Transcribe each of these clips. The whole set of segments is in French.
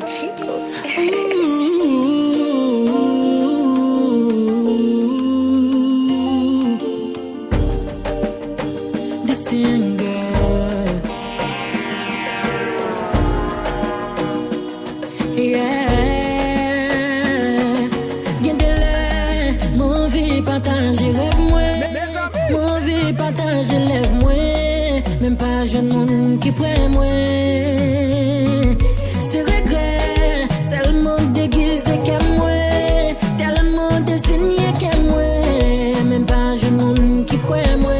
chico. The singer, yeah. Gardez-le, mon vie partage rêve moi, mon vie partage lève moi, même pas jeune monde qui prend moi. Ce regret, c'est le monde déguisé qu'aime moi, tellement désigné qu'aime moi, même pas jeune monde qui croit moi.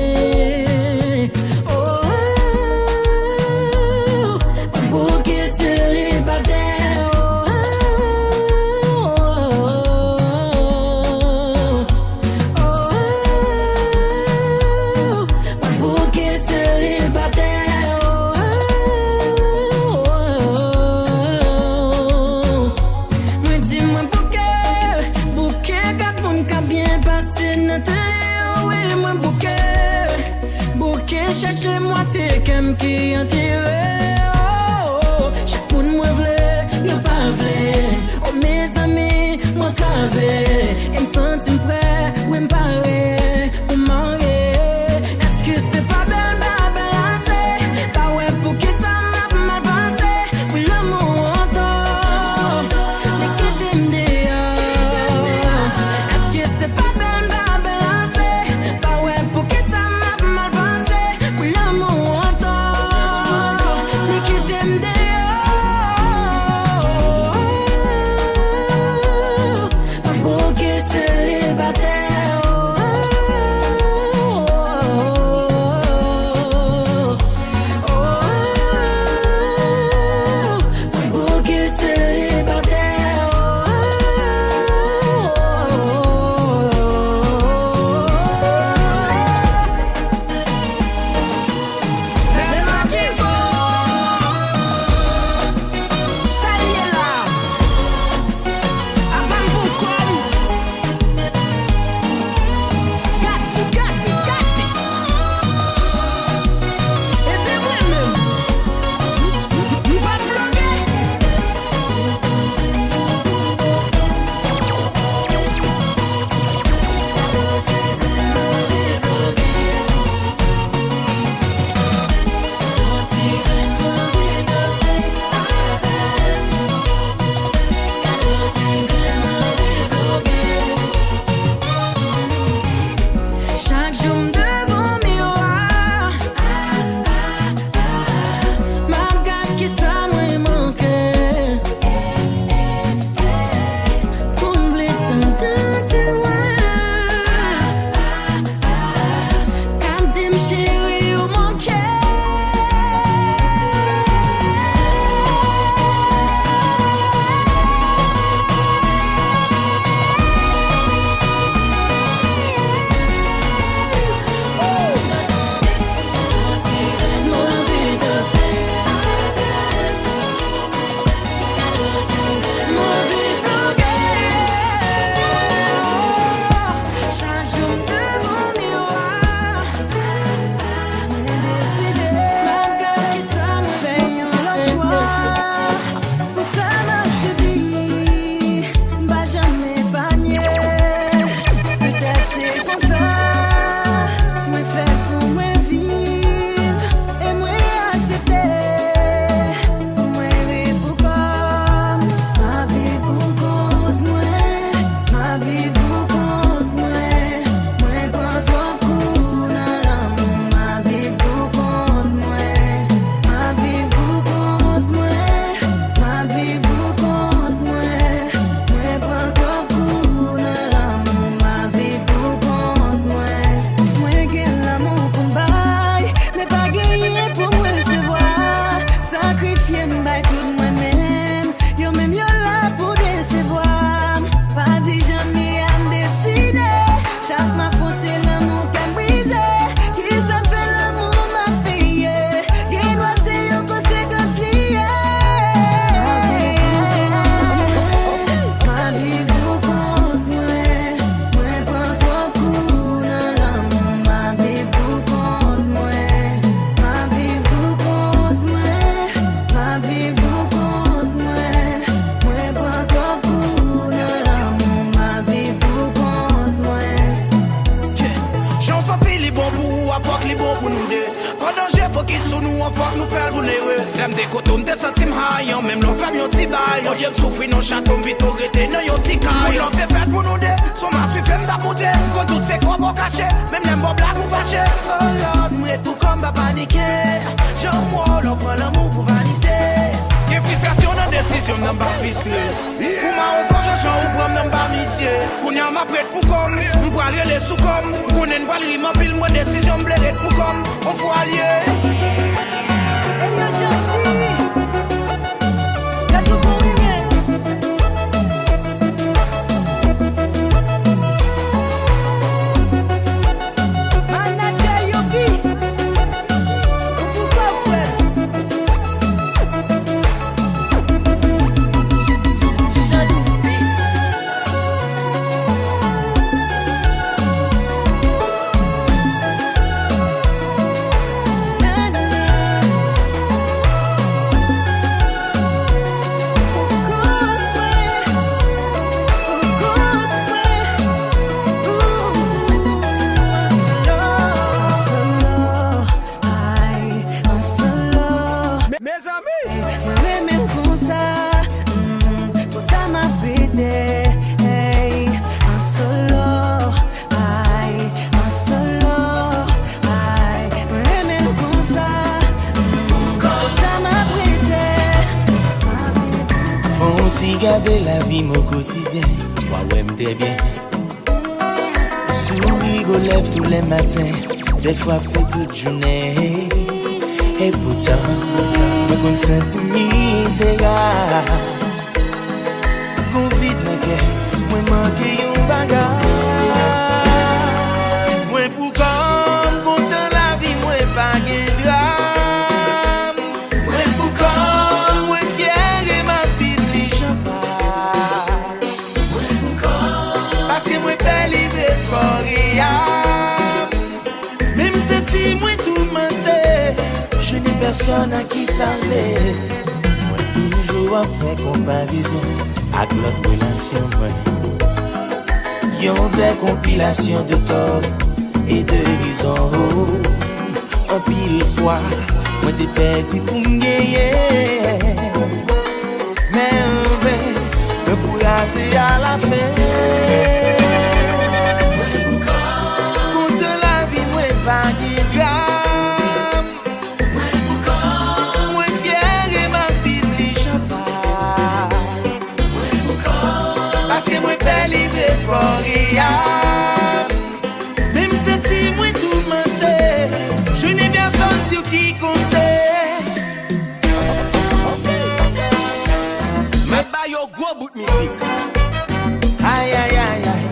Cherchez-moi, c'est comme qui en tire. Chaque monde moi vle, yo pas vle. Oh mes amis, moi travaille. Et me sentir prêt, oui me paraît, pour marier. Est-ce que c'est pas belle, balancer? Pas ouais, pour qui ça m'a mal passé? Pour l'amour en temps, mais qui t'aime dehors? Est-ce que c'est pas belle, balancer? Pas ouais, pour qui ça m'a mal passé? Célibataire, sous nous, on faut nous faire vulnérer. L'aime des cotons, des centimes haillons, même nos femmes y'ont petit bail. Au lieu de souffrir nos châteaux, vite au rété, nos y'ont petit caille. L'homme t'es fait pour nous deux, son masse suit fait m'dapouter. Quand toutes ces croix vont cacher, même les beaux blagues nous fâcher. Oh Lord, m'est tout comme va paniquer. J'en moi, l'on prend l'amour pour vanité. Y'a frustration dans décision, n'en pas frustré. Pour ma raison, j'en ou pour m'en pas missier. Pour n'y a ma prête pour comme, m'poil les sous comme. Pour n'en pas l'ima pile, mon décision m'blairait pour comme. On faut allier. Garder la vie mon quotidien, moi ouais m'était bien. Souris go lève tous les matins, des fois pour toute journée. Et pourtant, me consenti misérable. Gon vide dans cœur, moi manqué un bagage. Moi pour comme content la vie, moi pas gain drame. Moi pour comme moi fier et ma vie. Parce que moi pas livré pour rien. Même si moi tout menté, je n'ai personne à qui parler. Moi toujours en fait comparaison avec notre relation. Y'a une vraie compilation de tort et de raison. En pile fois, moi t'ai perdu pour me gagner. Mais en vrai, je pourrais rater à la fin. Pas de gramme. Moi fier et ma vie m'échappe. Parce que moi pas livré pour rien. Même si moi tout menté, je n'ai bien senti sur qui compter. Mais bah yo gros bout de musique. Aïe aïe aïe aïe.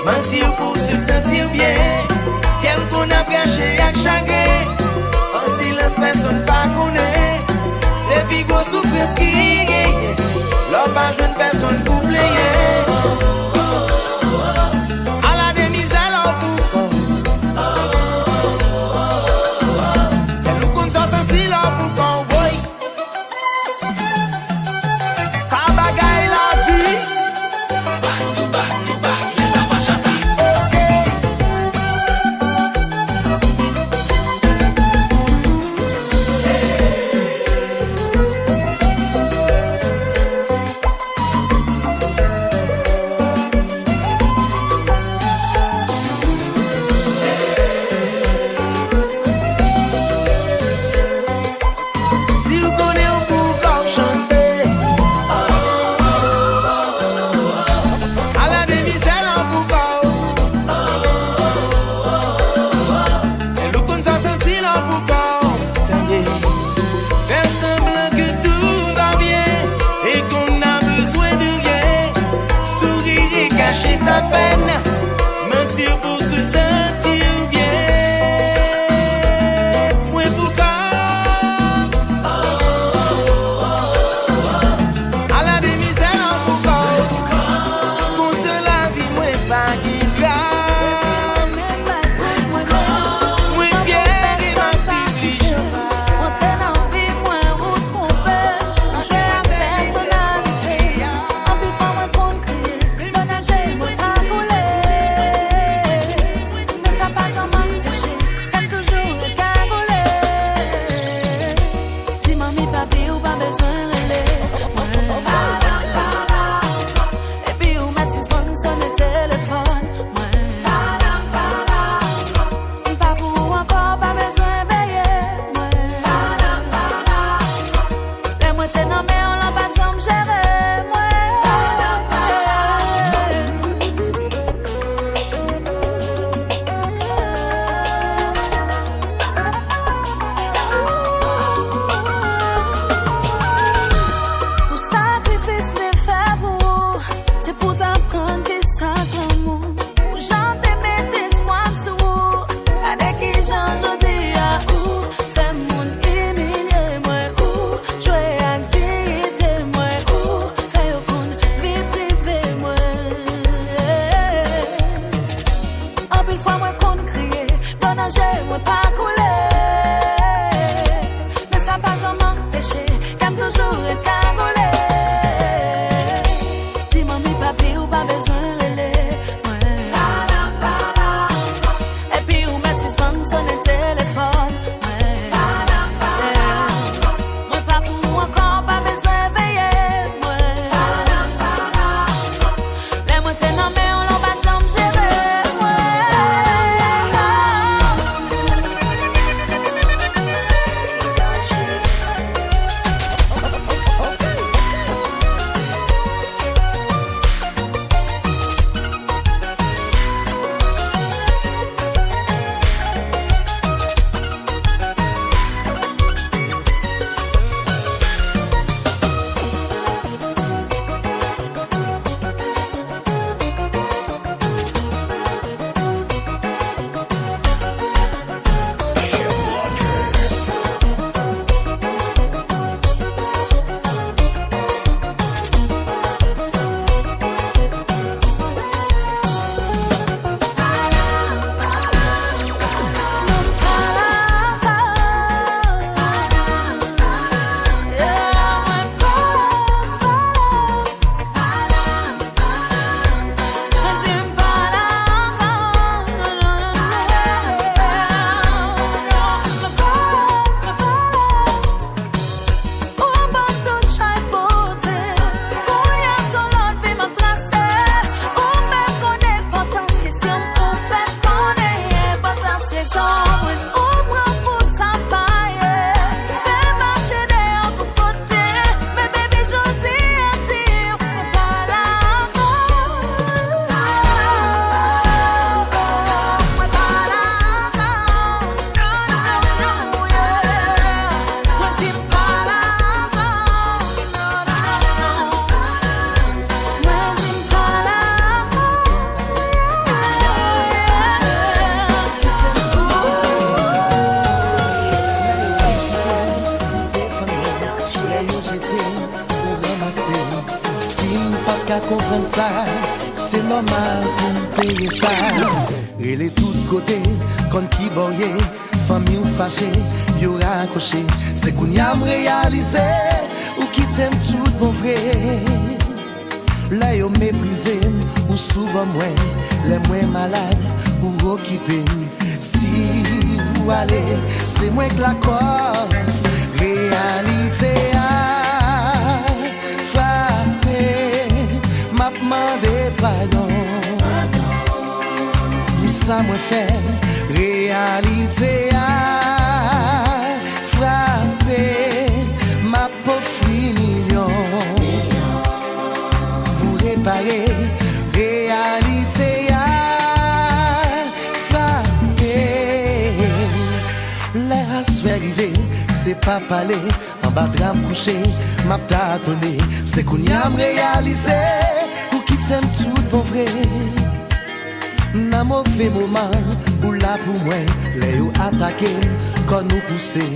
Mentir pour se sentir bien. Quel qu'on a branché avec chagrin. En silence personne pas connaît. C'est Vigo souffrance qui gagne. L'homme pas jeune personne pour player. À la demi-zèle en boucan. C'est nous qu'on s'en sentit là pour qu'on voit. Ça bagaille la dit. la peine. Mentir pour se sentir bien. Moi pourquoi à la misère en pourquoi contre la vie moi pas qui clame. Moi fier et ma petite Entrer dans la vie, moi, vous tromper. Jouer à personnalité. En plus, faut moi qu'on crie. Bon âge, moi, pas couler. Mais ça pas jamais empêché. Comme toujours, cagoulé. Si mamie, papi, ou pas besoin de relais. Et puis, ou mettre 6 bonnes sur le téléphone. Pas pour encore, pas besoin de veiller. Les moitiés non, mais on l'a pas de jambe gérée. Pour sacrifice me faire pour, c'est pour t'apprendre qui ça l'amour. Pour chanter mes espoirs sous, avec qui j'en dis à où, fait mon humilier moi où, jouer à dignité moi où, fait au compte vie privée moi. En pile fois moi qu'on crier, bon danger moi pas couler. Mais ça pas jamais empêché, comme toujours être cagoulé. Si mamie papi ou pas besoin de relais. Et puis ou mettre 6 bandes sur le téléphone. Moi pas pour encore, pas besoin de veiller. Les moitiés non mais on l'a pas de jambe gérée. qu'à comprendre ça, c'est normal pour nous payer ça. Et les tout de côté, comme qui boyé, famille ou fâché, yo raccroché, c'est qu'on y a réalisé, ou qui t'aime tout bon vrai. Là yo méprisé, ou souvent moins, les moins malades, ou occupé. Si vous allez, c'est moins que la cause, réalité a frappé, m'a demandé pardon. Tout ça moi fait, réalité a frappé, m'a pauvre million. Pour réparer, réalité a frappé. La soirée arrivée, c'est pas parler, en bas de l'âme couché, m'a tâtonné. C'est qu'on y a réalisé, ou qui t'aime tout bon vrai. Dans mauvais moment, ou là pour moi, les ou attaqué, quand nous pousser.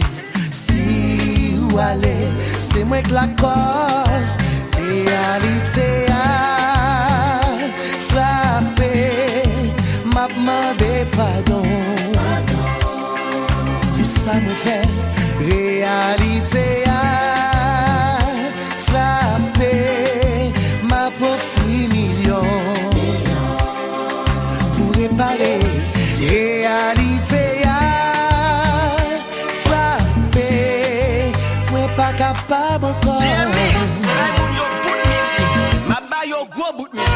Si ou aller, c'est moi que la cause. Réalité a frappé, m'a demandé pardon. Tout ça me fait. Réalité a frappé, ma pauvre million. Pour réparer, réalité a frappé, moi pas capable encore. Bout musique, ma ba yo gros bout musique.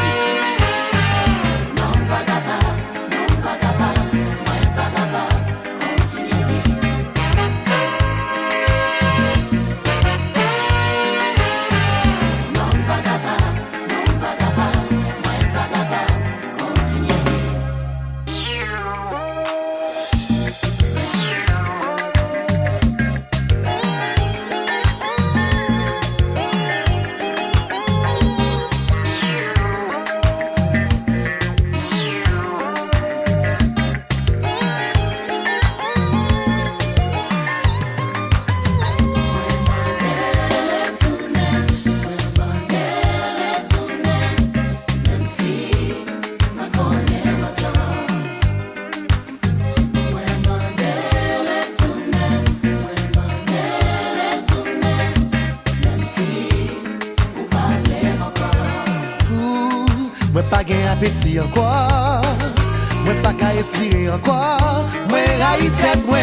Moi pas gain appétit encore, moi pas qu'à respirer encore, moi raï tête moi.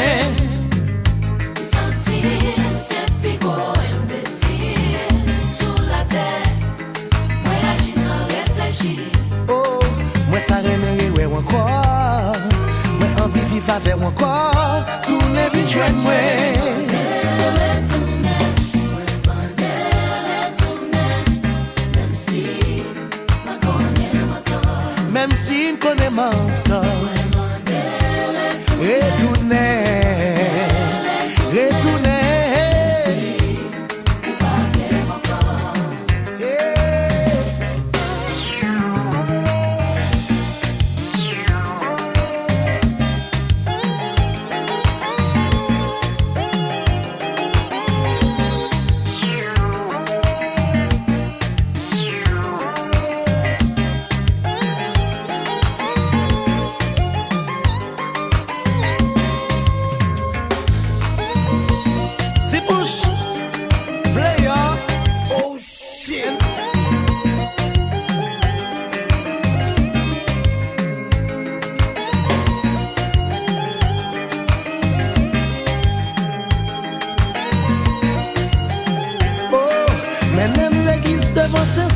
Sentir c'est pico imbécile sous la terre. Moi agis sans réfléchir. Oh, moi t'as remercié ouais encore, moi envie vivre avec encore, tourner vite joindre moi. Même si on connaît mon temps, retourner.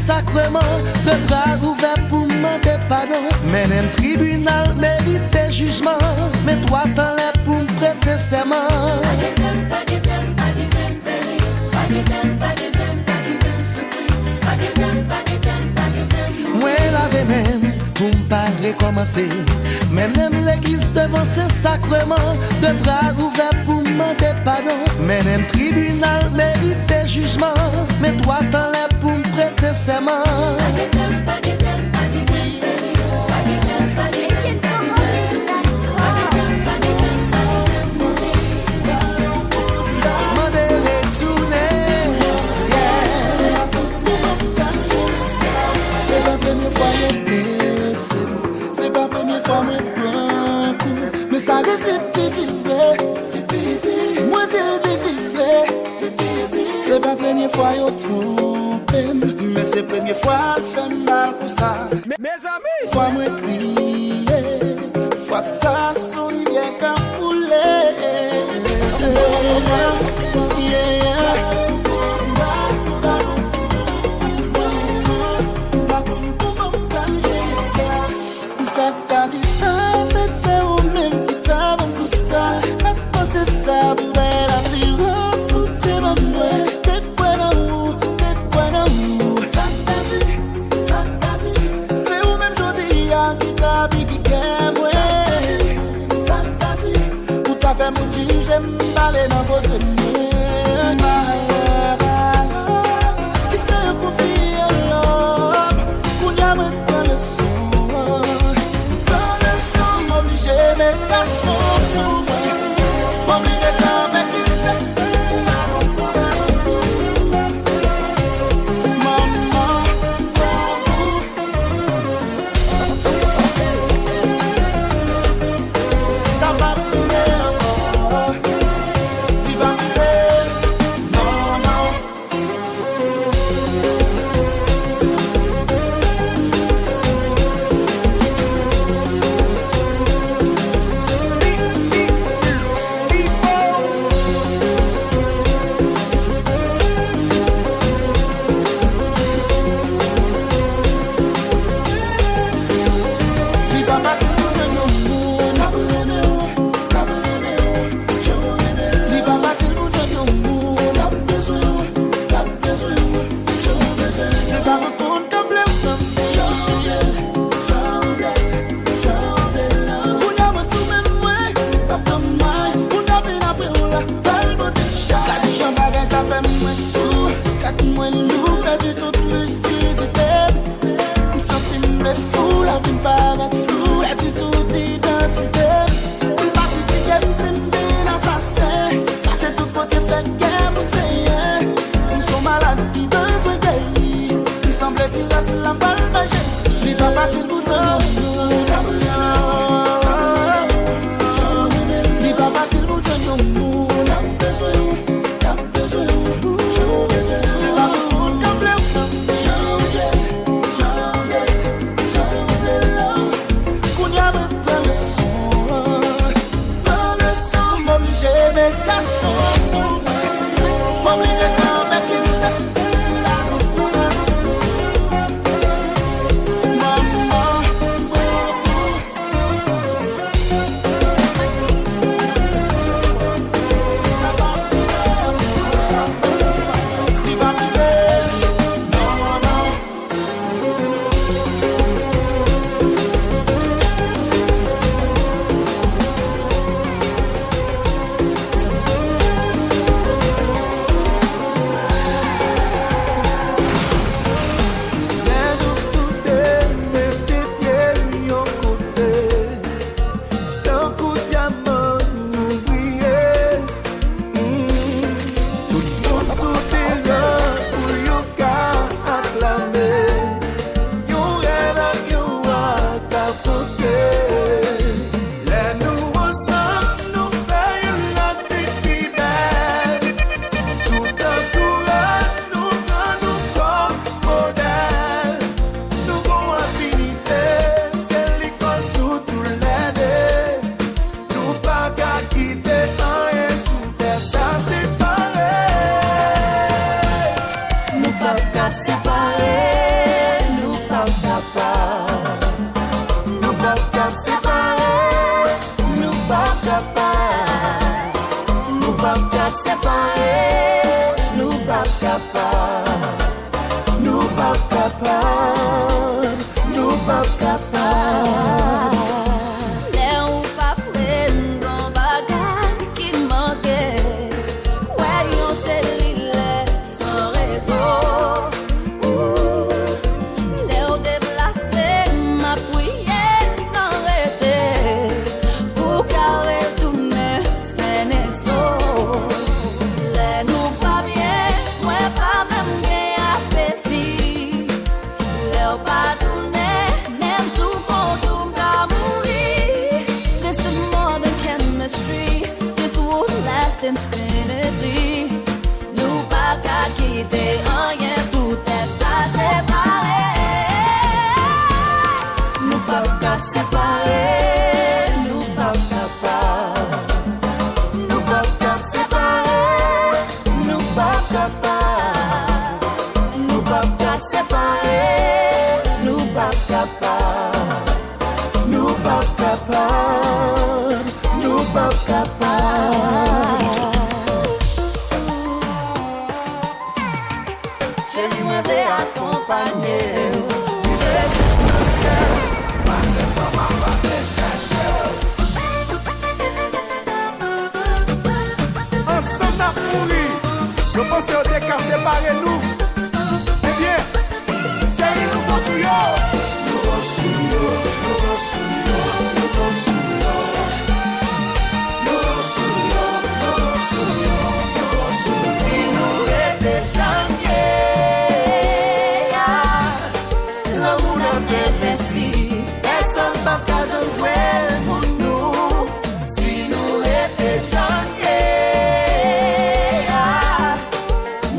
Sacrement, de bras ouverts pour demander pardon. Mais même tribunal mérite jugement. Mais toi t'en l'air pour me prêter serment. Moi l'avais même pour me pas recommencer. Mais même l'église devant ce sacrement, de bras ouverts pour me demander pardon. Mais même tribunal mérite jugement. Mais toi t'en l'air pour me prêter serment. C'est pas première fois me prends coup, mais ça reste petit fait. Moi t'es petit fait. C'est pas première fois yo trompé, mais c'est première fois elle fait mal pour ça. Mes amis, Fois moi crier, fois ça sourit bien qu'un poulet. Ça t'a dit ça, c'était au-même qui t'a bon pour ça. Maintenant c'est ça, vous avez l'attirance, soutien ma main. T'es quoi d'amour, ça t'a dit, c'est au-même jodi qui t'a dit qui t'aime, ça t'a dit, pour t'a fait mon dit, j'aime parler dans vos amis. Qui se confie à l'homme, qu'on y a maintenant le son. pas facile pour jeune monde. Li pas facile pour jeune monde. C'est pas votre monde qui plaît. Ça fait moins sous, 4 mois lourd, perdu toute lucidité. Me sentis me fou, la vie me paraît floue, perdu toute identité. Me pas critiquer, me c'est un assassin. Passer tout côté, fait guerre, me c'est me sont malade, puis besoin guérir. Me semble tirer sur la balle, mais je suis. J'ai pas facile pour jouer. J'ai pas facile pour jouer. C'est pas tout le monde qui plaît. Qu'on y a me plein le son. M'obligé mes garçons. M'obligé quand même qu'il l'a.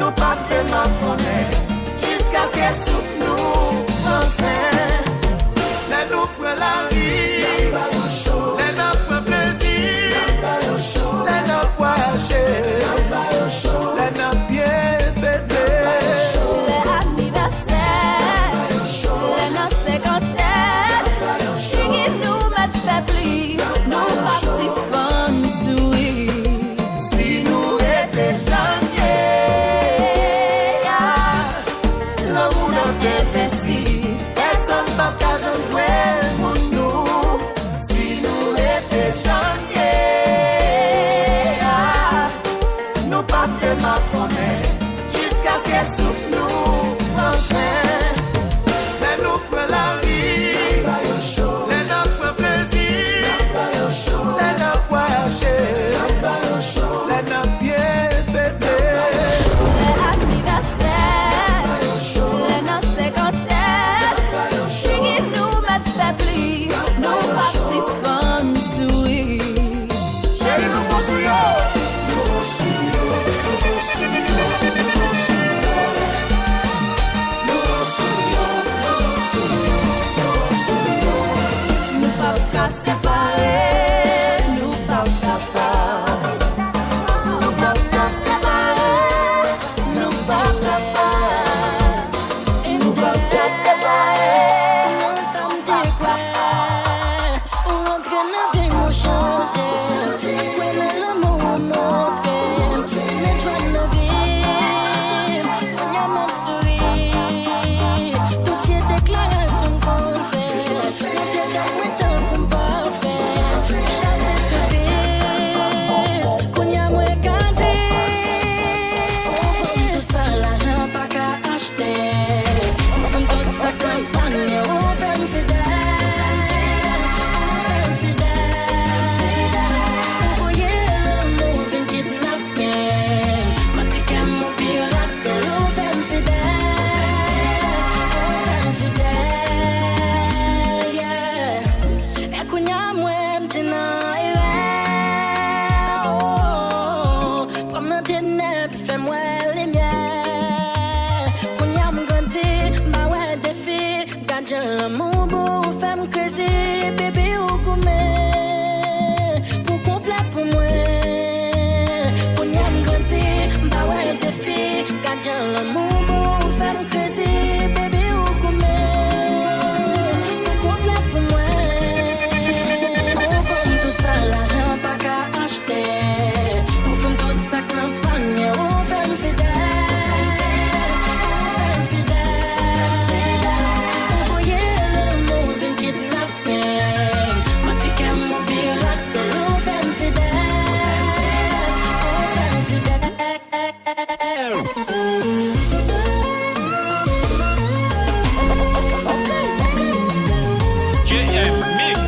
Nous pas de ma fait pli, nous pas suspendre sourire. Si nous étions janvier, l'amour n'a pas investi. Personne n'a pas joué pour nous. Si nous étions janvier, nous pas tellement connaître jusqu'à ce qu'elle souffle nous enfin. Mais nous prenons la vie, les noms prennent plaisir, les noms voyager, les noms bien fêter. Les anniversaires, les noces cinquantaines, qui nous mettent fait pli, nous pas suspendre sourire. Chérie, nous poursuivons. Nous pas séparer, nous pas capables. Nous pas séparer, nous pas capables. Nous pas séparer, nous sommes des quoi. On rentre dans la vie, on change. Ouais, mais l'amour manque. Mais joie de la vie, on y a mon sourire. Toutes les déclarations qu'on fait, nous dégageons tant qu'on pas faire. Chasser de vis, qu'on y a moins qu'à dire. Tout ça, l'argent pas qu'à acheter. On fait tout ça campagne, on fait me fidèle. On fait me fidèle. On voyait l'amour vient kidnapper. Moi, c'est qu'elle mon pirate, on fait me fidèle. On fait me fidèle, yeah. Et qu'on y a moins maintenant, comme un ténèbre, fais-moi les miens. Qu'on y a mon grandi, bah ouais, défi. Garde l'amour beau, fais-moi creuser, bébé au gourmet. Pour complet pour moi. Qu'on y a mon grandi, bah ouais, défi. Garde l'amour beau, fais-moi creuser, bébé au gourmet. Pour complet pour moi. On prend tout ça, l'argent pas qu'à acheter. On fait tout ça campagne, on fait me fidèle. On fait me fidèle. On voyait l'amour vient kidnapper. Moi, c'est qu'elle mon pirate, on fait me fidèle. On fait me fidèle. JM Mix.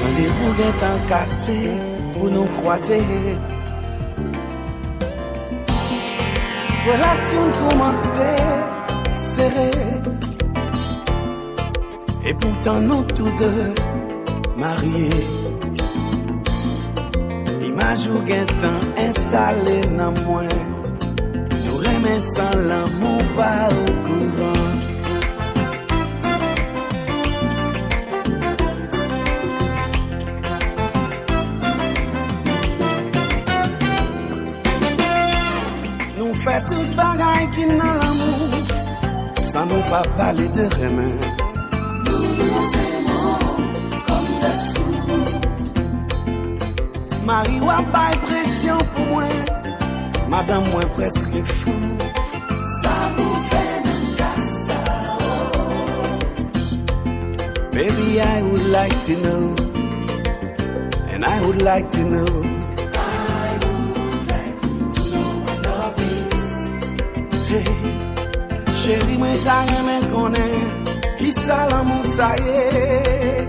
Rendez-vous est cassé pour nous croiser. Relation commencée, serrée. Et pourtant nous tous deux mariés. Image ou temps installé dans moi. Nous remet sans l'amour pas vivre dans l'amour, sans nous pas parler de rien. Nous nous aimons comme des fous. Marie ou pas pression pour moi, madame moi presque fou. Ça nous fait nous casser. Baby, I would like to know, and I would like to know. Chérie, moi t'as rien connaît, qui ça l'amour ça y est.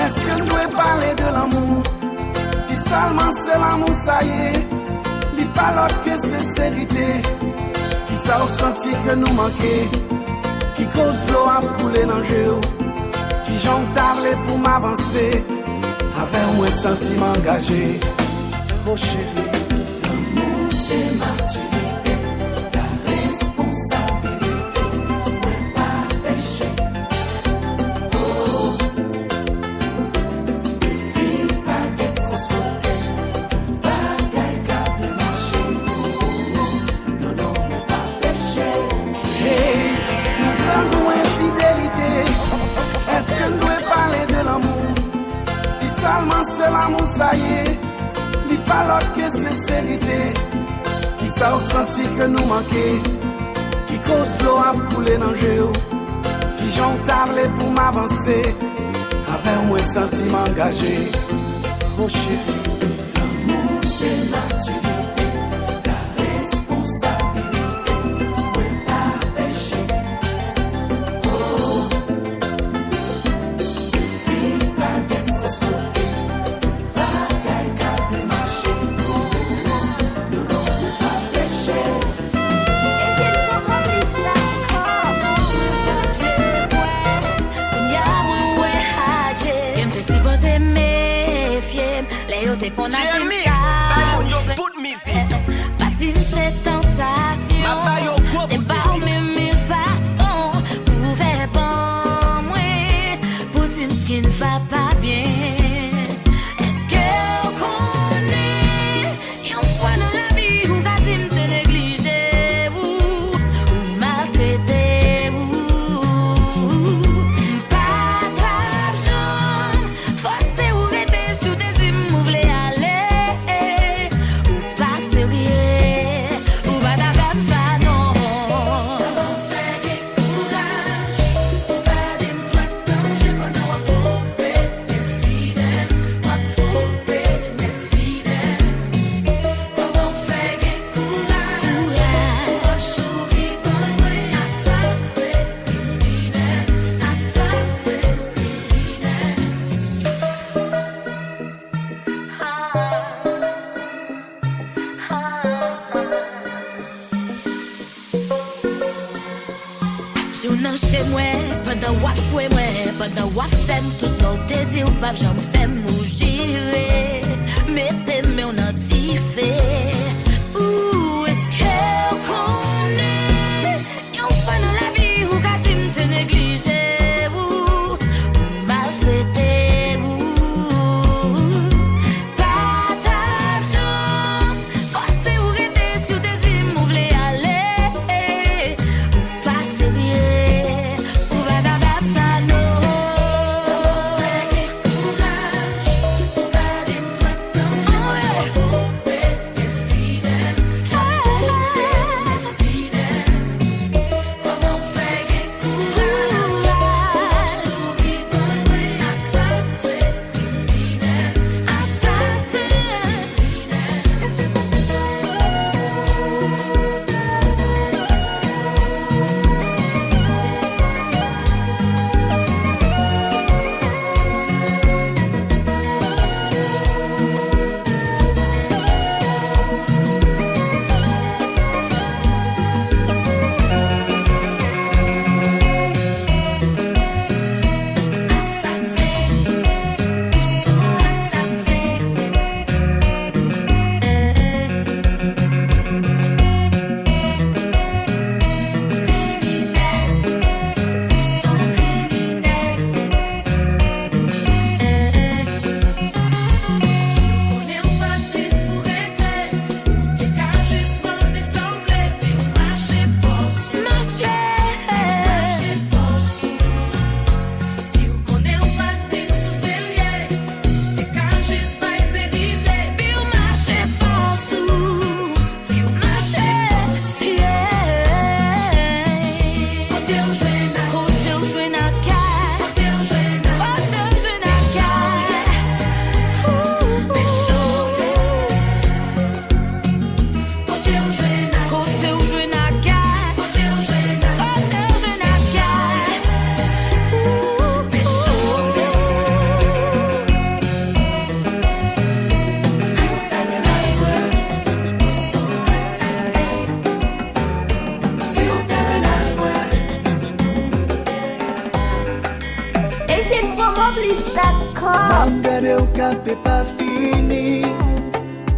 Est-ce que nous devons parler de l'amour? Si seulement c'est l'amour, ça y est, il pas l'autre que sincérité. Qui ça ressenti que nous manquait, qui cause de l'eau à couler dans le jeu, qui j'en parle pour m'avancer, avec moi sentiment engagé. Oh chérie, l'amour c'est maturité, la responsabilité, ouais pas péché. Est-ce que nous devons parler de l'amour? Si seulement c'est l'amour, ça y est, il pas l'autre que sincérité. Qui ça ressenti que nous manquait, qui cause de l'eau à couler dans le jeu, qui j'en parle pour m'avancer, avec moi sentiment engagé. Oh chérie, l'amour c'est maturité, la responsabilité, ouais pas péché. Qu'on a Jeremy, BOUT MIZIK. Bâtir cette tentation, débarre même mille façons, pour faire bon moi, pour dire ce qui ne va pas bien. Est-ce que vous connaissez, une fois dans la vie, vous avez dit te négliger, ou maltraiter, ou pas t'abjouer, forcer ou rester sous tes dîmes, vous voulez aller. Chez moi, pendant wap choué moi, pendant wap femme tout sorte dit ou pas j'en fais mourir. Mettez mais on a dit fait. Ou est-ce que vous connaissez, une fois dans la vie ou quand tu me négliger ou maltraiter ou pas t'abjouer, forcer ou rester sur tes dîmes, vous voulez aller ou pas sérieux. Mam gade ou kape pa fini,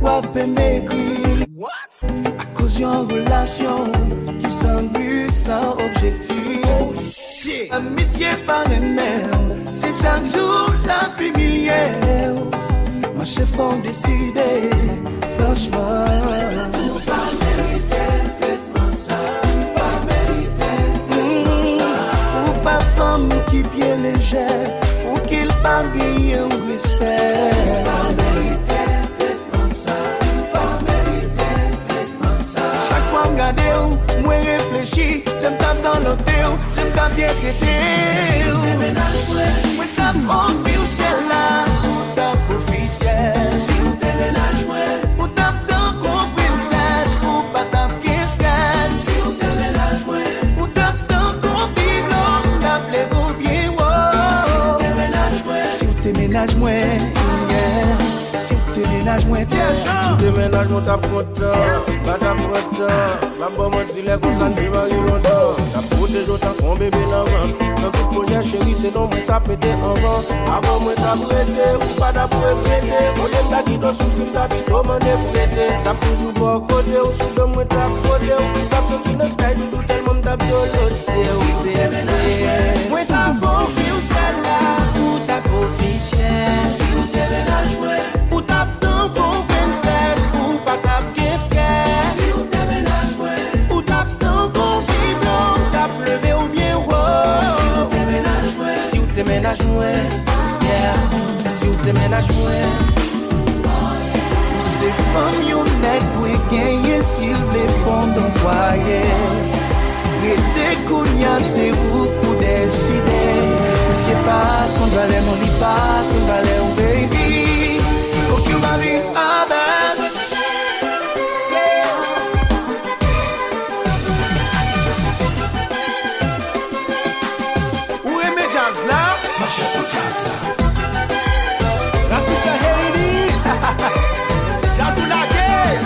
wap maigri. What? À cause d'une relation qui s'ennuie sans objectif. Oh shit. Un monsieur par email, c'est chaque jour la plus millière. Ma chef on décidé, franchement. Pas mérité, faites-moi ça. Pas mérité, faites-moi ça. Ou pas femme qui bien légère, ou qu'il pas gagner un respect. Pas mérité, faites-moi ça. Pas mérité, faites-moi ça. Chaque fois me garder, moi réfléchis, j'aime tape dans l'hôtel, j'aime tape bien traiter. Moi tape en vie au ciel là, ou tape officiel. Si vous déménage, ou tape dans gros princesse, ou pas tape qu'est-ce. Si vous déménage, ou tape dans gros bibelot, tape les beaux bien wow. Si vous déménage, si vous déménage, Si tu déménages, mon tape content, pas tape content. Ma bonne dit les contents de vivre longtemps. T'as protégé autant qu'on bébé l'enfant. Dans tout projet chéri, c'est non, moi t'as pété en vent. Avant moi t'as prêté, ou pas t'as prêté. Moi j'aime ta guide, souffle, t'as vite demandé prêté. T'as toujours pas côté, ou sous de moi t'as côté. Ou t'as sorti dans le sky, tout le monde t'a violé. Moi t'as confié au celle-là, ou t'as officiel. Si vous déménage, ou t'as dans ton princesse, ou pas t'as qu'est-ce. Si vous déménage, ou t'as dans ton bidon, t'as pleuvé ou bien wow. Si vous déménage, si vous déménage, yeah. Si vous déménage, c'est femme yon nèg oui gagner s'il les fonds d'envoyer. Et dès qu'on y a c'est où pour décider. C'est pas qu'on va les non lit pas qu'on va les oh baby. Faut que ma vie abaisse. Où est mes jazz là? Marche sous jazz là. La piste à Haiti. Jazz ou la guerre.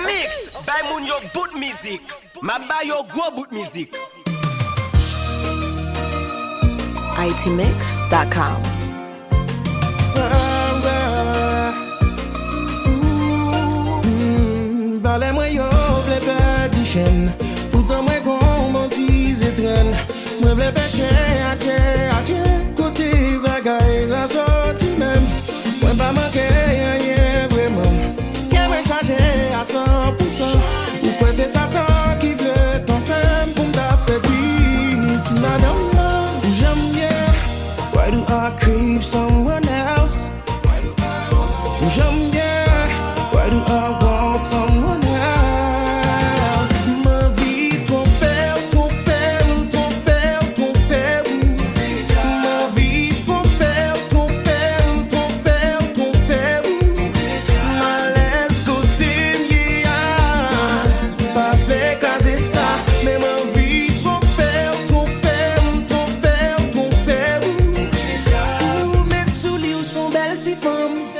Mix, by Moun yo bout music. Ma buy yo go bout music. itmix.com. Parlez-moi yo vle petit chêne. Pourtant moi qu'on mentise étrange. Moi vle pêcher à Dieu. Côté bagaille ça sorti même. Moi pas manquer rien vraiment. Qu'elle chargé à 100%. Ou quoi c'est Satan qui veut ton thème pour m'taper dit madame j'aime bien. Why do I crave someone else? J'aime bien.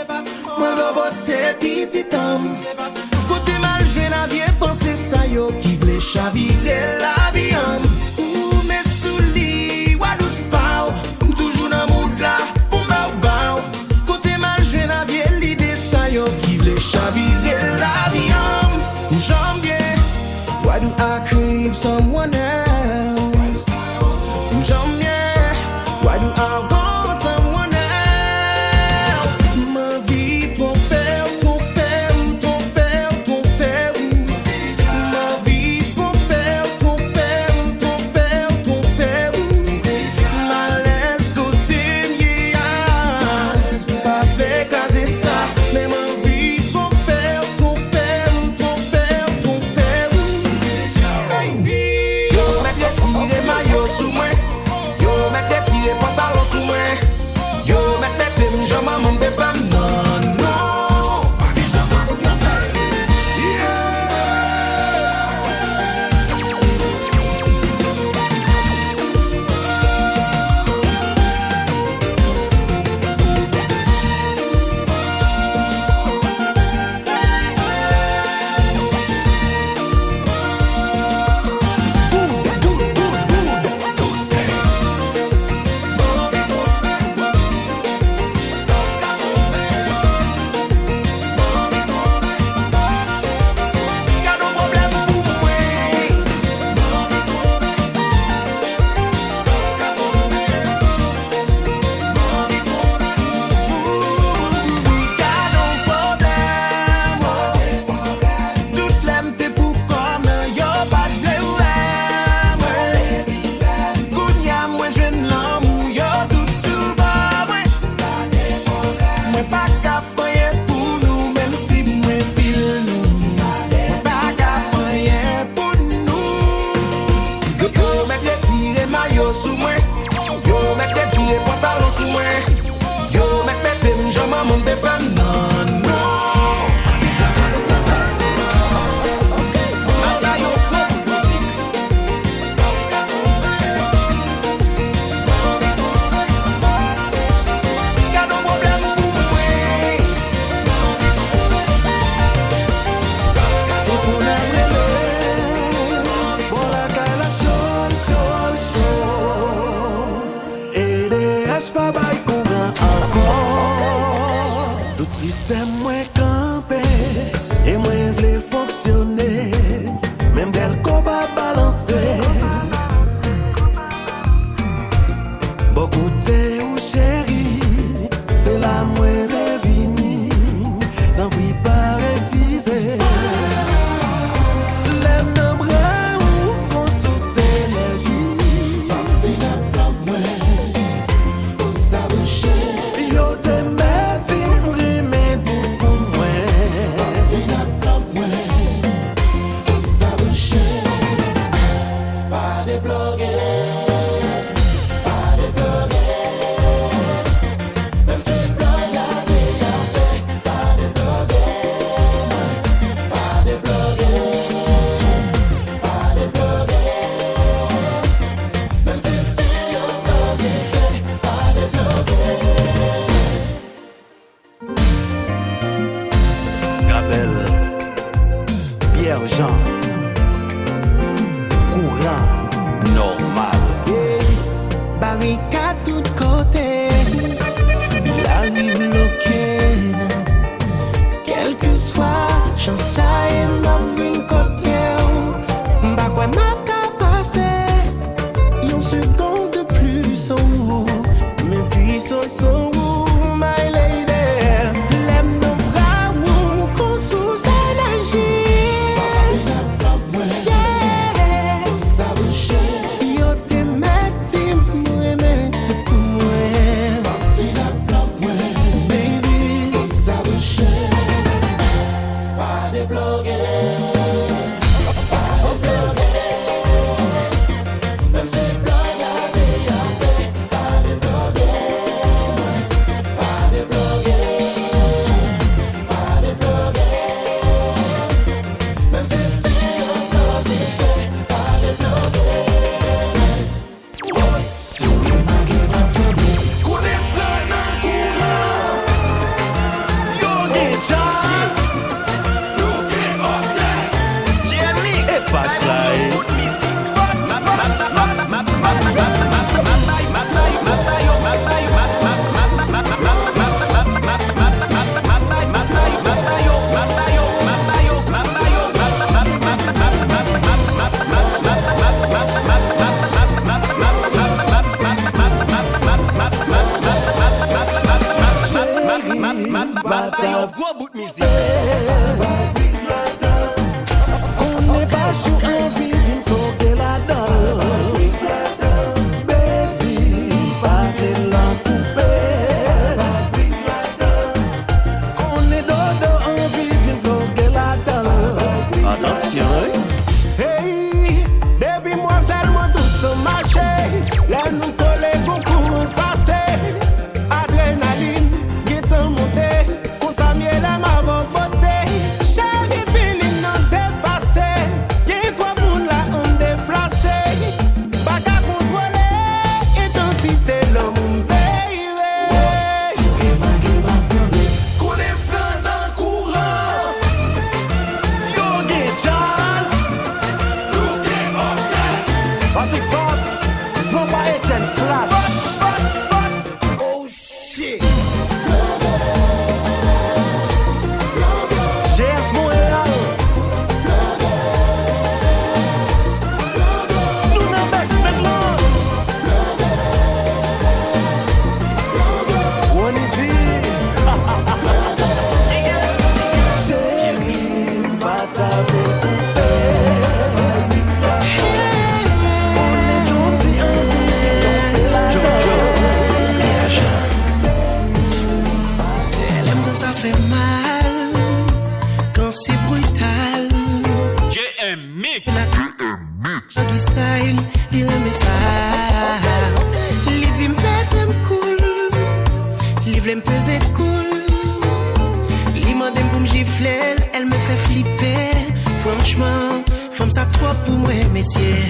femme. Moi, je vote petit homme. Côté mal, j'ai la bien pensé ça, yo, qui voulait chavirer la vie. Ou mettre sous lit, ou douce pao. Toujours dans mon là, pour bao. Côté mal, j'ai la vieille l'idée ça, yo, qui voulait chavirer la vie. J'aime bien. Why do I crave someone else? J'aime bien. Why do I want someone else? Ma vie trop belle. Ma vie trop belle. Malaise côté mien. Pas fait caser ça. Mais ma vie trop belle. Yo, mec, de tirer maillot sous moi. Yo, mec, de tirer pantalon sous moi. Yo, mec, de t'aimer, je m'en des femmes. Non, non. Pas que j'en m'en des femmes. Sous moi, yo mec de tirer pantalon sous moi, yo mec de t'aimer, je m'en des femmes, non, non. Système moins campé et moins voulait fonctionner, même dès qu'on va balancer. Beaucoup de ou chérie, c'est la moindre vini, sans préparer viser. Les nombres où on sous énergie, pas vite à bloc moins, ça bouche. Yo te mets. Jean, courant, normal. Barricade tout côté, la rue bloquée. Quel que soit, j'en sais ma vie côté. Bah quoi m'a passé, y'en seconde de plus en haut. Mes puissants sont où, my lady. L'aime nos bras, où qu'on sous énergie. ba yo gros bout de musique. On n'est pas sous un vivant pour de la dalle. Baby, pas de la poupée. On est dodo en vivant pour de la dalle. Attention. Hey, baby, moi seulement tout ce marché. Là, nous coller beaucoup passé. Adrénaline, qui est en montée. On s'est mis la avant beauté. Chérie, feeling non dépassé. Qui quoi moun là on déplacé. Pas qu'à contrôler. Intensité l'homme, baby. Qu'on est plein d'un courant. Yo, get jazz. Patrick Ford, faut pas éteindre flash. Oh shit. GS Montréal. Nous n'en baisse maintenant. On y dit. Chérie, pas t'avoir coupé. Elle aime quand ça fait mal, quand c'est brutal. J'ai un mix. Qui style, il aime ça. Il dit m'pète cool, il veut m'peser cool. Il m'a dit pour me gifler, elle me fait flipper. Franchement, femme ça trop pour moi, messieurs.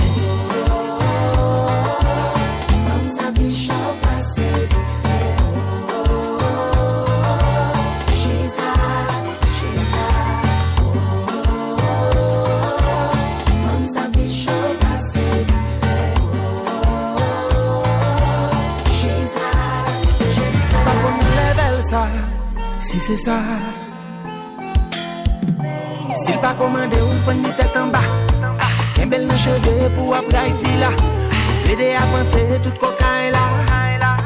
Femme ça bichot passé du fer. She's hot, she's hot. Femme ça bichot passé du fer. She's hot, she's hot. Pas comme level ça, si c'est ça. S'il pas commandé ou prend ni tête en bas. Qu'un bel dans cheveux pour après là. Aider à planter toute cocaïne là.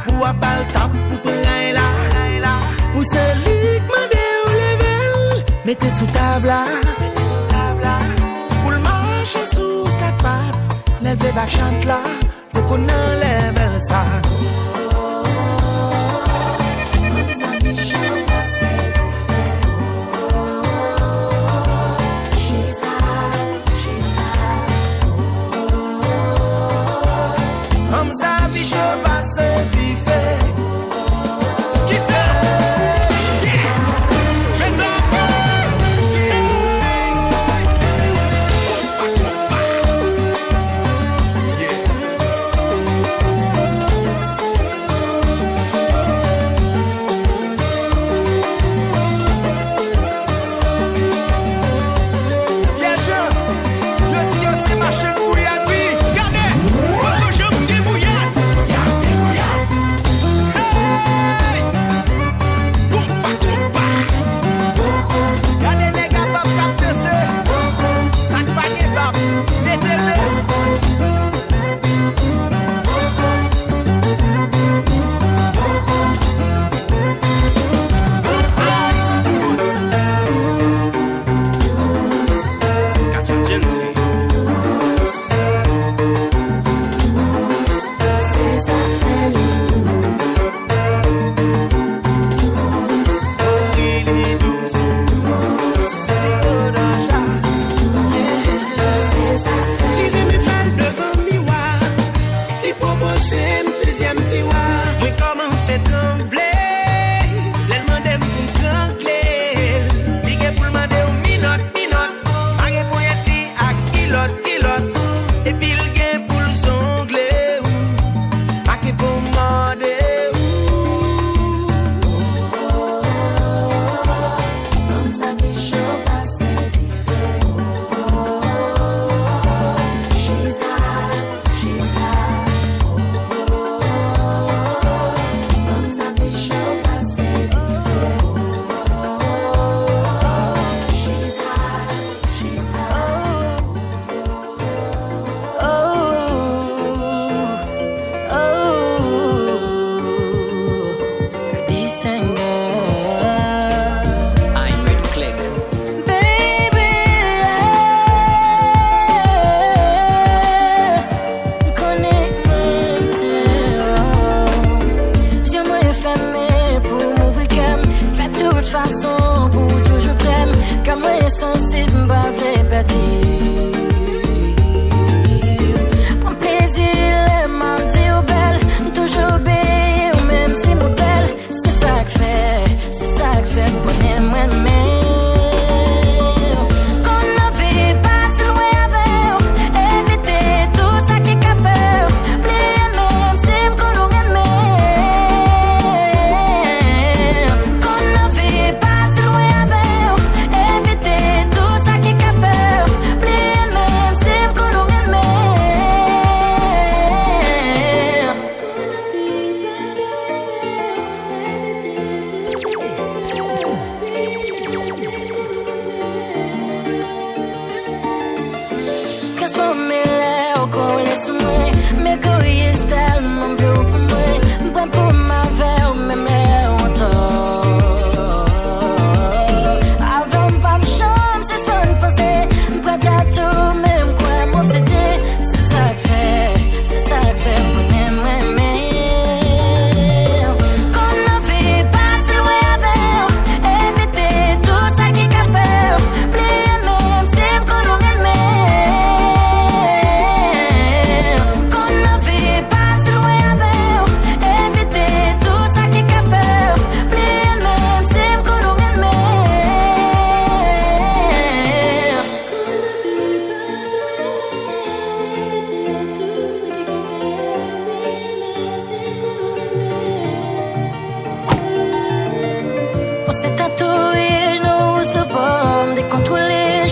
Pour abal tap pour prendre là. Pour celui qui m'a dit au level, mettez sous table là. Pour le marcher sous quatre pattes, levez bas chante là. Pour qu'on enlève ça. Comme ça, bichot passe du fait. Qui c'est? Mes enfants. très sensible, m'pas vle partir. Prends plaisir, m'a dit au belle, toujours obéir, ou même si mon belle. C'est ça que fait, connais moi même.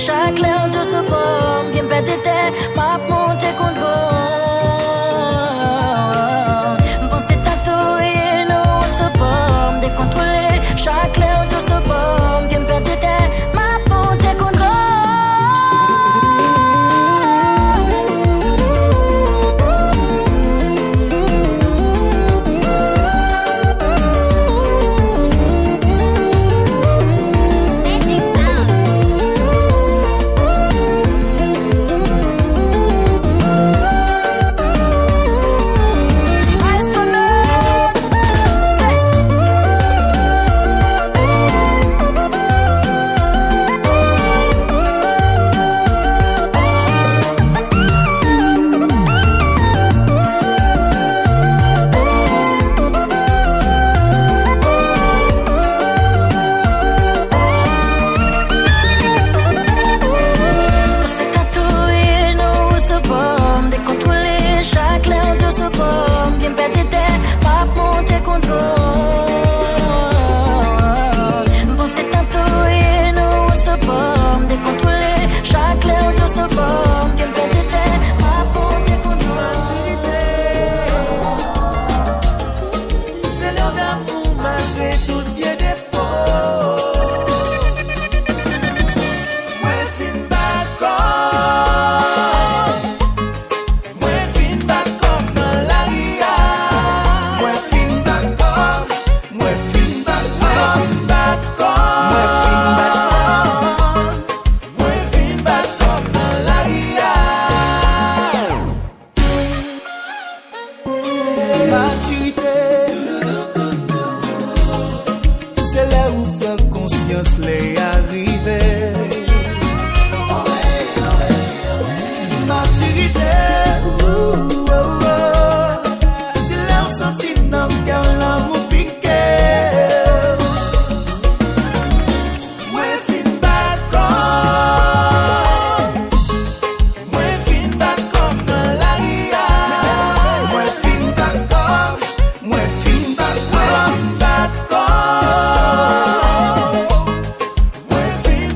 Chaque l'air de ce pomme, bien bête m'a monté contre bon, c'est tatoué, non, ce pomme, décontrôlé. Chaque l'air de ce pomme, bien bête m'a monté contre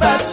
Back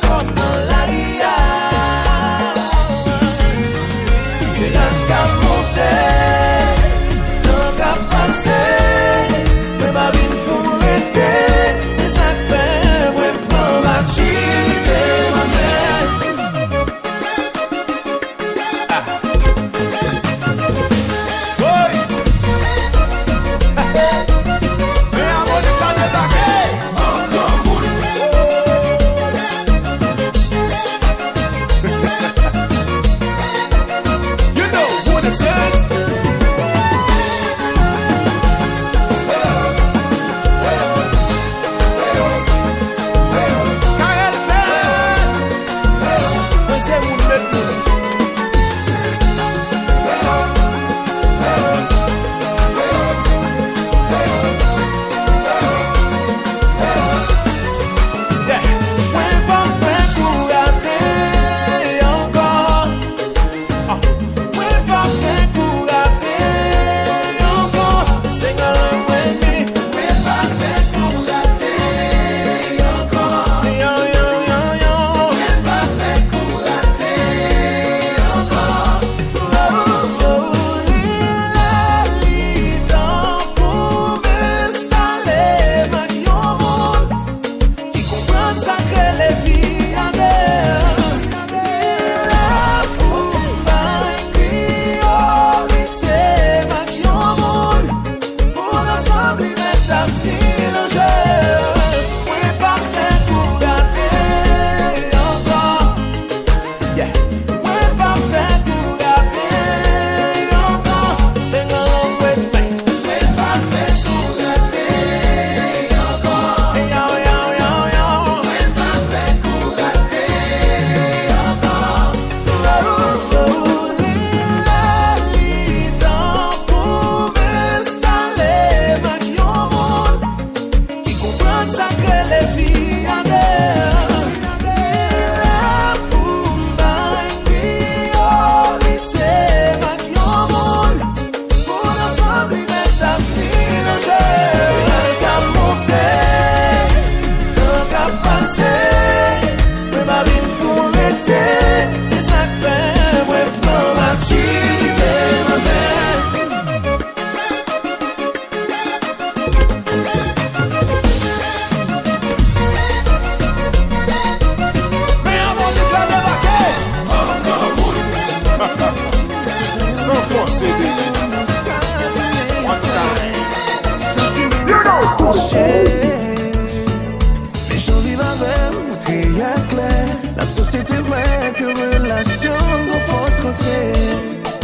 Société vrai que relation qu'on force côté.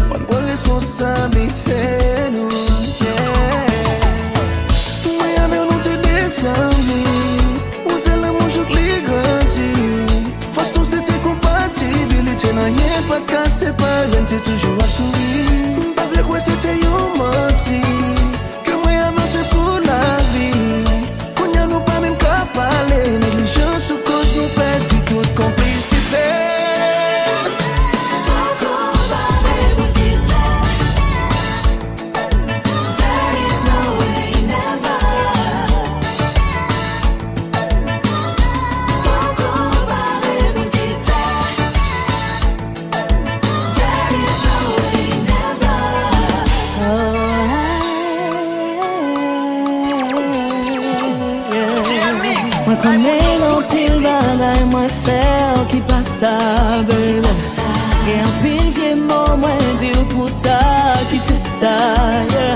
Faut prendre responsabilité nous. Moi avec nous te descendre. On c'est l'amour joue les grandir. Force ton c'était compatibilité n'a rien pas de casser pas rien t'es toujours à sourire. Pas vrai quoi c'était un menti. Que moi avancer pour la vie. Qu'on y a nous pas même qu'à parler. Négligence ou cause nous perdit toute complicité. Moi comme un pile bagaille moi faire qui passe ça baby. Et un pile vieux mot moi dire pour ta quitter ça yeah.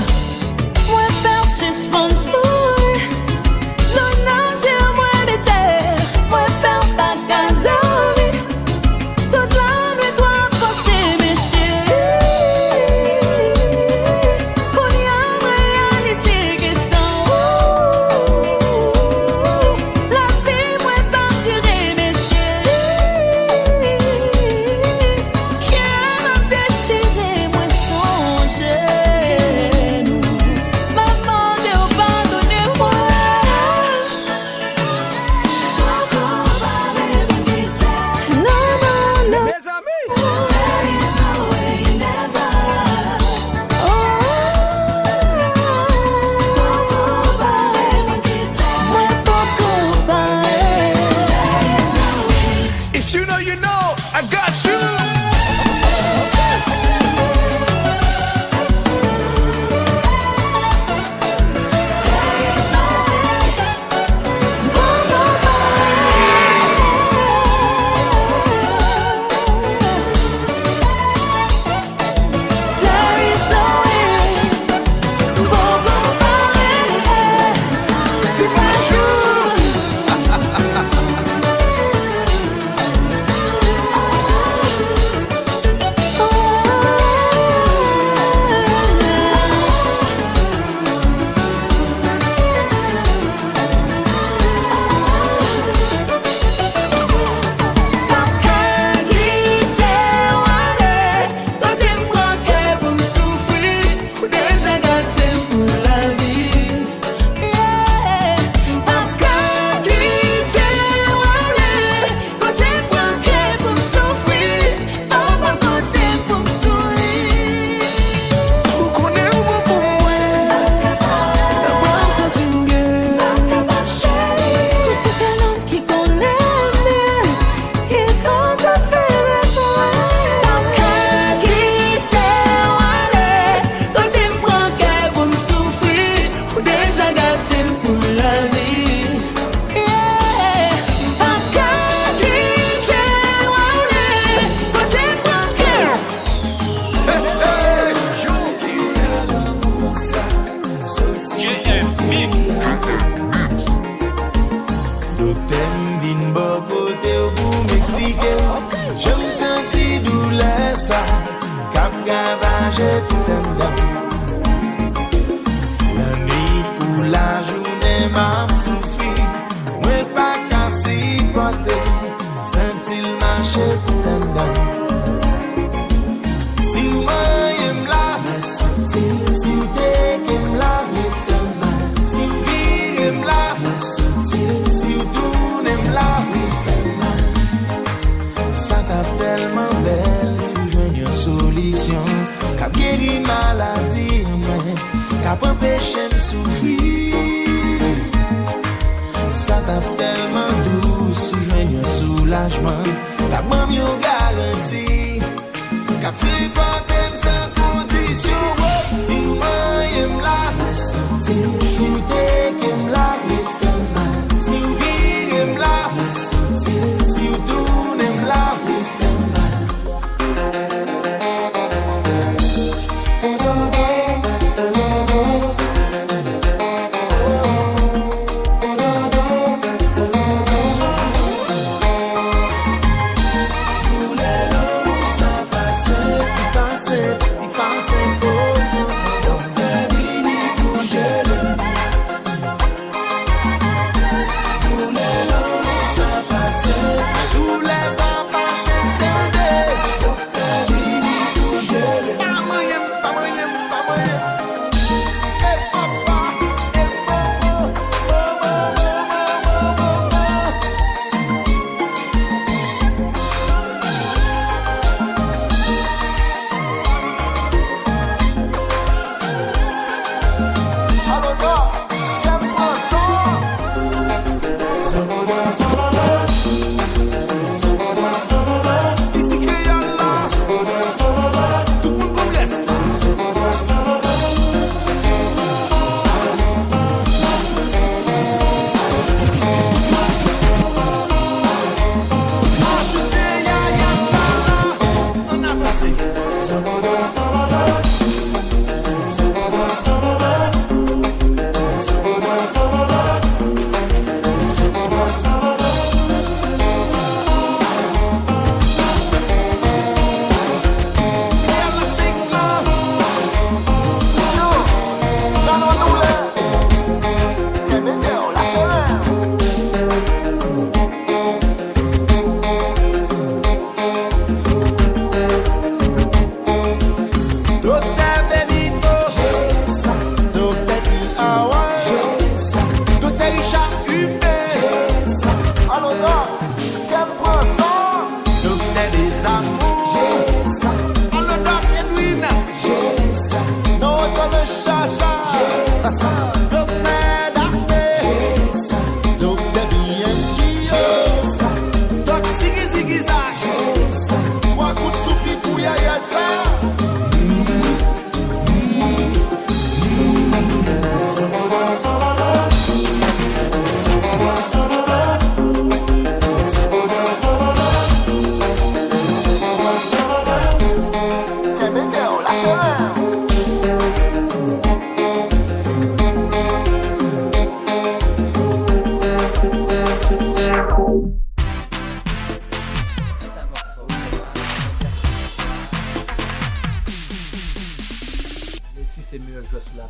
Moi faire suspenseur non non j'ai moi d'été moi faire pas dormir toute la nuit toi passer mes chéris qu'on y a réalisé que ça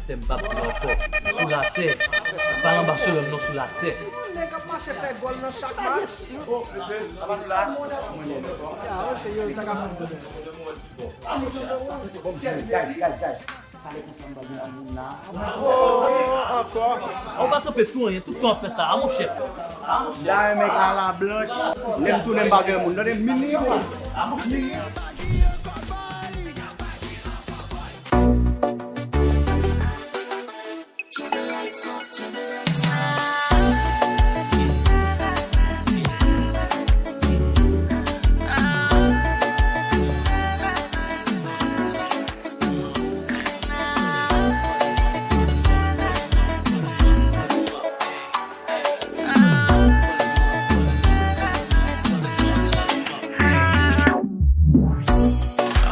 système pas encore. Sous la terre. Pas en bas seulement, non sous la terre. Encore. On va tromper tout, tout le temps fait ça, à mon chef. Là, un mec à la blanche, l'aime tout les bagarres, on donne millions. À mon chef.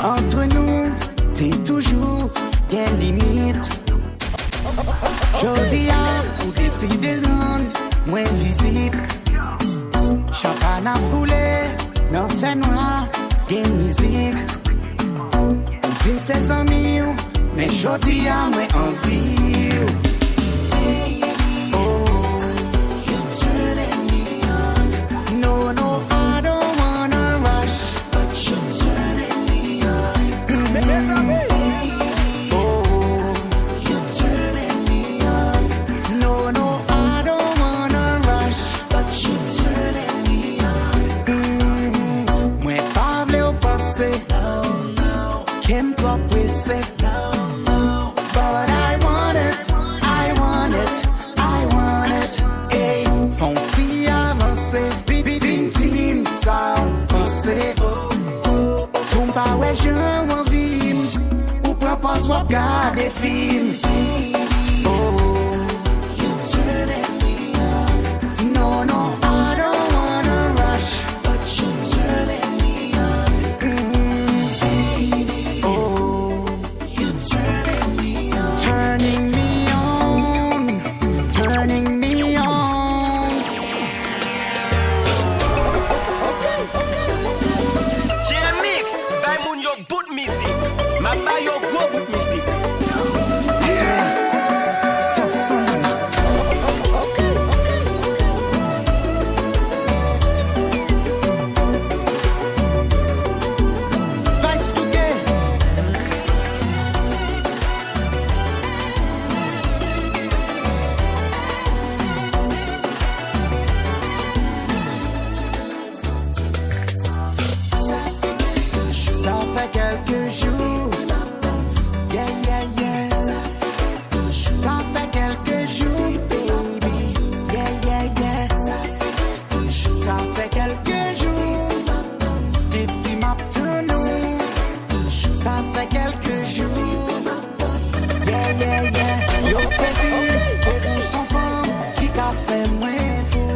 Entre nous, t'es toujours des limites. Jodi a ou décider de rendre moins visite. Champagne a coulé, non fait noir, des musique. On dit ses amis, mais jodi a moins envie. No, no, I don't wanna rush, but you're turning me on. You're turning me on. No, no, I don't wanna rush, but you're turning me on. Moi pas vle au passé, qu'aime toi pressé. But I want it, I want it, I want it. Hey, font-y avancer, bim team, ça avancer. Pour pas ouais j'en envie, ou propose ou regarder film. You're turning me on. No, no, I don't wanna rush, but you're turning me on. You're turning me on. Turning me on. Turning me on. J-Mix, by Moun yo bout music. Ma buy yo go bout music. Vice to get. Ça fait quelques jours. Yeah, yeah, yeah. Ça fait quelques jours, baby. Yeah, yeah, yeah. Ça fait quelques jours. Depuis ma tournée. Ça fait quelques jours. Yeah, yeah, yeah. Yo, petit, faut qu'on s'en femme, qui qu'a fait moins fou.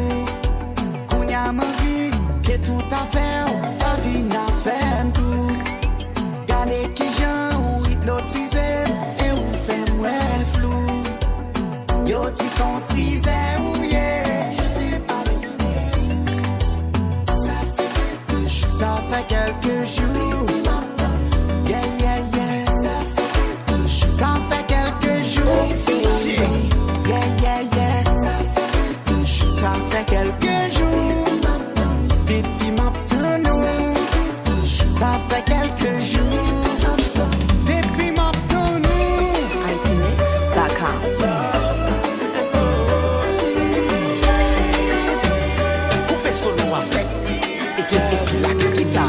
Qu'on y a ma vie, que tout à faire, ta vie n'a fait tout. Gardez qui j'en ou hypnotisé, et ou fait moins flou. Yo, ti son teasé, ou yeah. Ça fait quelques jours. Yeah, yeah, yeah. Ça fait quelques jours. Yeah, yeah, yeah. Ça fait quelques jours. Depuis ma tournée. Ça fait quelques jours. Depuis ma tournée. Coupé solo à sec. Et j'ai la guitare.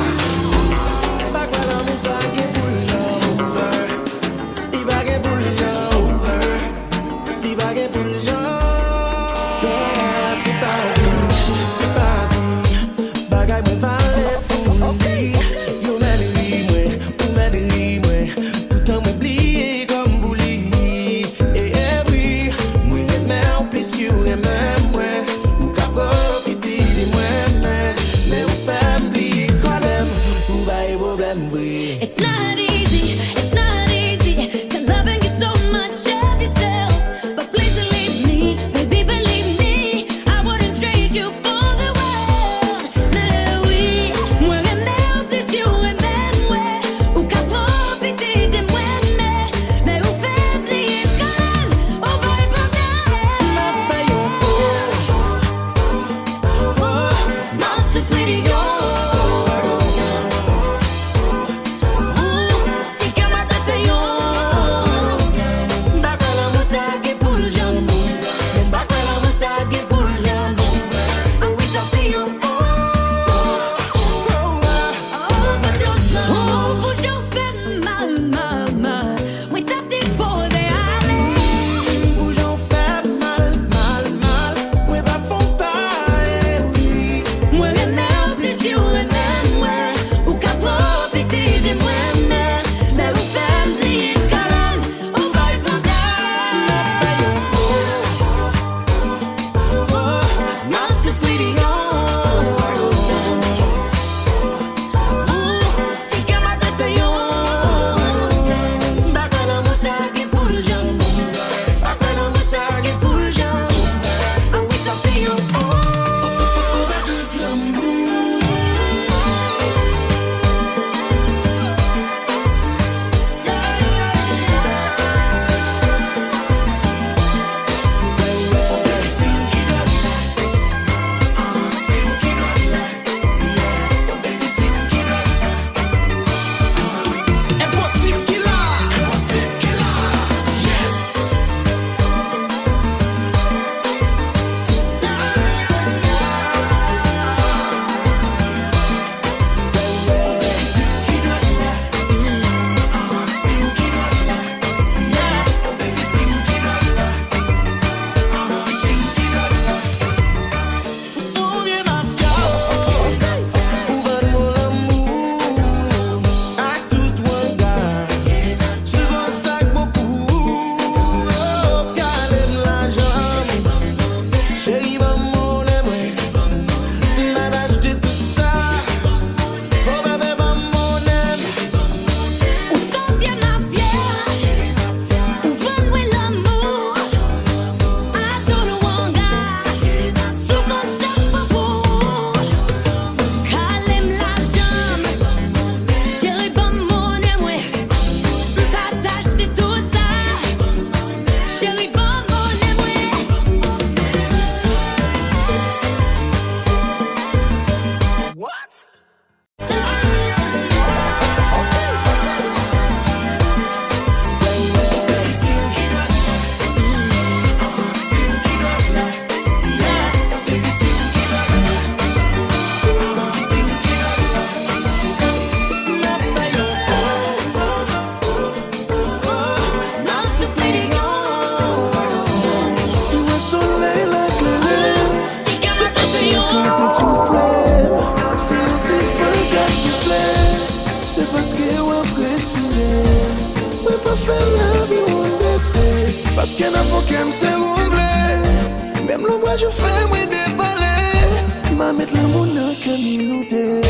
souffrir de yo. Parce qu'il y en a faut qu'elle me s'est roulé. Même le moi je fais moi déballer. Ma mettre le monde dans la communauté.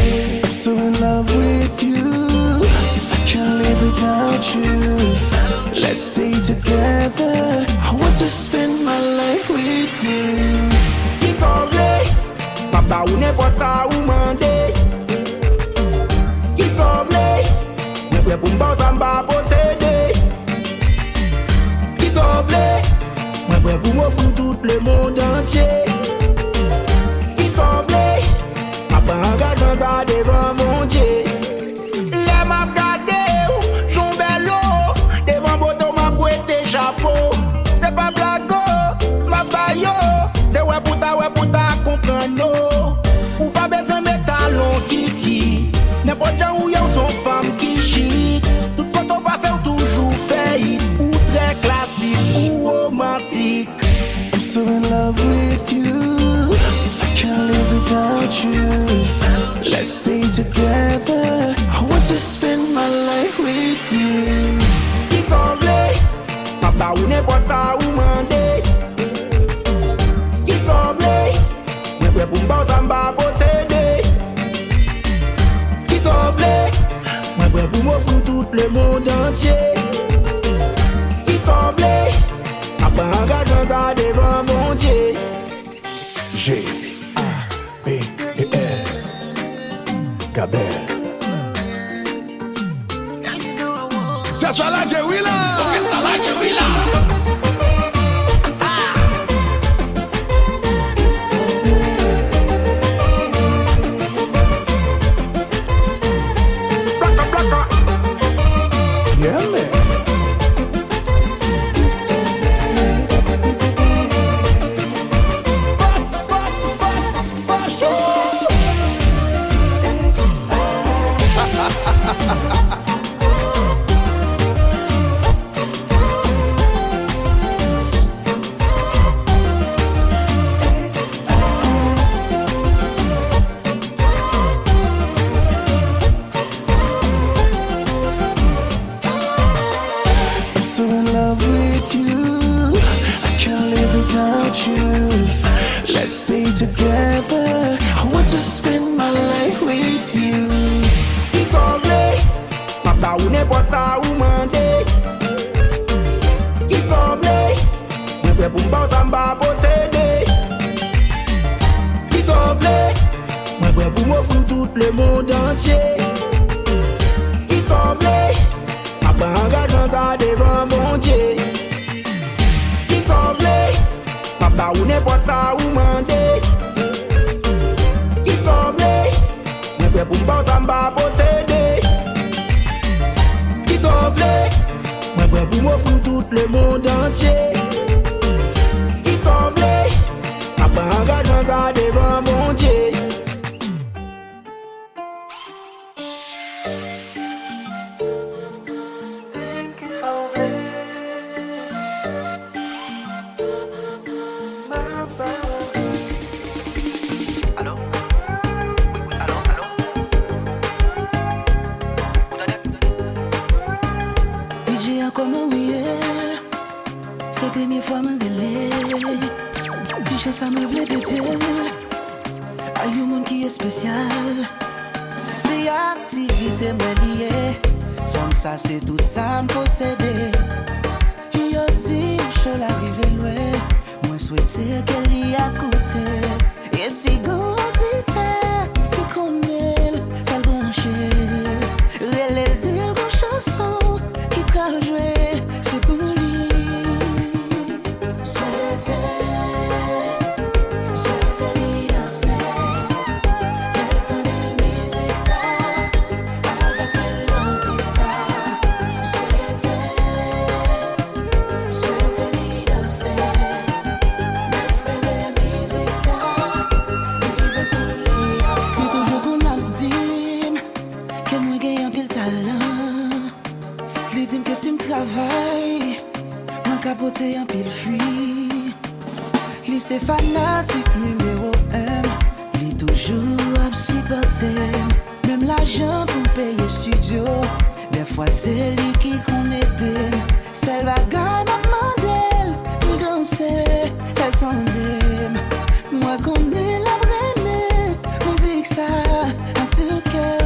I'm so in love with you. I can't live without you. Let's stay together. I want to spend my life with you. Qui sont vrais, papa ou n'importe ça ou mandé. Qui sont vrais, mais prêt pour m'bon ça m'ba posséder. Qui sont vrais, mais prêt pour m'offrir tout le monde entier. Qui sont vrais, papa engagement ça devant mon Dieu. Les m'a gardé, j'en bello, devant boto m'a prêté chapeau. C'est pas blago, ma bayo, c'est ouais puta comprendre. Ou pas besoin de talons kiki, n'importe où y'a son femme qui chic. Tout quand on passe ou toujours fait, ou très classique ou romantique. I'm so in love with you. I can't live without you. Let's stay together. I want to spend my life with you. Qui sont vrais, papa ou n'importe ça ou mandé. Qui sont vrais, mais prêt pour m'bon ça m'ba posséder. Qui sont vrais, mais prêt pour m'offrir tout le monde entier. Qui sont vrais, papa engagement ça devant mon Dieu. G-A-B-E-L Gabel. C'est ça la guérilla. C'est ça la guérilla. pour m'offrir tout le monde entier. Qui semblait, papa engagement ça devant mon Dieu. Qui semblait, papa ou n'importe ça ou mandé. Qui semblait, n'importe pour m'en ça m'a possédé. Qui semblait, n'importe pour m'offrir tout le monde entier. Qui semblait, papa engagement ça devant mon Dieu. Ça me voulait te dire, a eu monde qui est spécial. C'est activité me liée, femme ça c'est tout ça me posséder. Yo dit je l'arrive loin, moi souhaiter qu'elle y a côté. Et si gosité qui connaît, elle brancher, elle dire une chanson qui peut jouer, c'est pour lui. Travail, mon capoté en pile fuit. Lui c'est fanatique numéro 1. Lui toujours à supporter. Même l'argent pour payer studio. Des fois c'est lui qui connaît. Celle bagarre m'a demandé. Nous danser, elle tendait. Moi connais la vraie musique ça en tout cœur.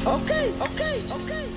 Okay.